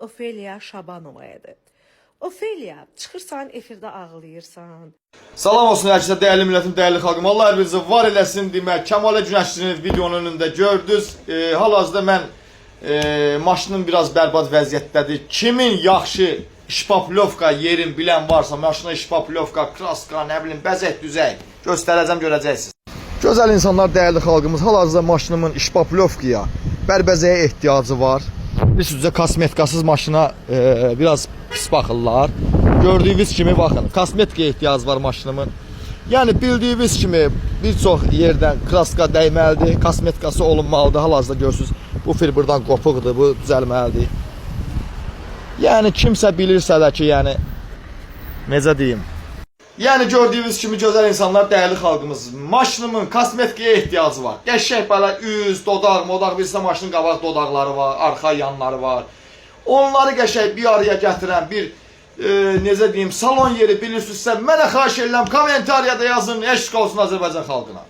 Ofeliya Şabanova'ydı. Ofeliya, çıxırsan efirdə ağlayırsan. Salam olsun herkese, değerli milletim, değerli xalqım. Allah hər birinizi var eləsin demək. Kəmalə Günəşçinin videonun önündə gördünüz. Hal-hazırda mən maşının biraz bərbad vəziyyətdədir. Kimin yaxşı şpaplovka yerin bilən varsa, maşına şpaplovka, kraska, nə bilim, bəzək düzək göstərəcəm, görəcəksiniz. Gözəl insanlar, değerli xalqımız, hal-hazırda maşınımın şpaplovkaya, bərbəzəyə ehtiyacı var. Üst-üzə kosmetikasız maşına biraz pis baxırlar. Gördüyünüz kimi baxın, kosmetikaya ehtiyac var maşınımın. Yəni bildiyiniz kimi bir çox yerdən kraska dəyməlidir, kosmetikası olunmalıdır. Hal-hazırda görürsünüz, bu filbrdan qopuqdur, bu düzəlməlidir. Yəni kimsə bilirsə də ki, yəni necə deyim? Yəni gördüyünüz kimi gözəl insanlar, değerli xalqımız, maşınımın kosmetikaya ehtiyacı var. Qəşəng belə üz, dodaq, modaq, birisi maşının qabaq dodaqları var, arxa yanları var. Onları qəşəng bir araya gətirən bir necə deyim, salon yeri bilirsinizsə, mənə xahiş edirəm, kommentariyada yazın, eşq olsun Azərbaycan xalqına.